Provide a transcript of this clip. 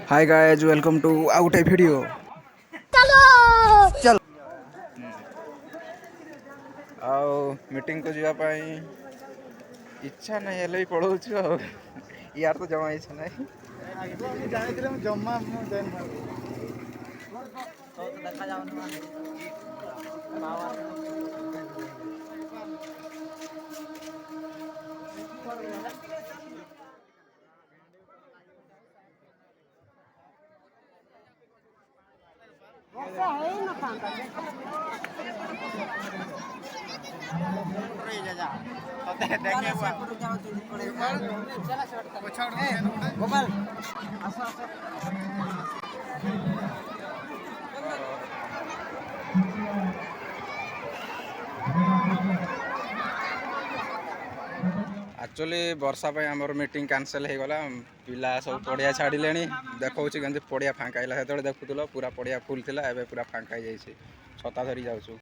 Hi guys welcome to out a video. चलो आओ meeting को जावाई इच्छा नहीं हेल्ले भी पढ़ाऊँ यार तो जमा इच्छा नहीं जमा गोपाल एक्चुअली वर्षा आमर मीटिंग कैंसल हो गला पिला सब पड़िया छाड़िले देखा कि पड़िया फाँका है से देखुल पूरा पड़िया फुल थी एवं पूरा फाँका छता धरी जाऊँ।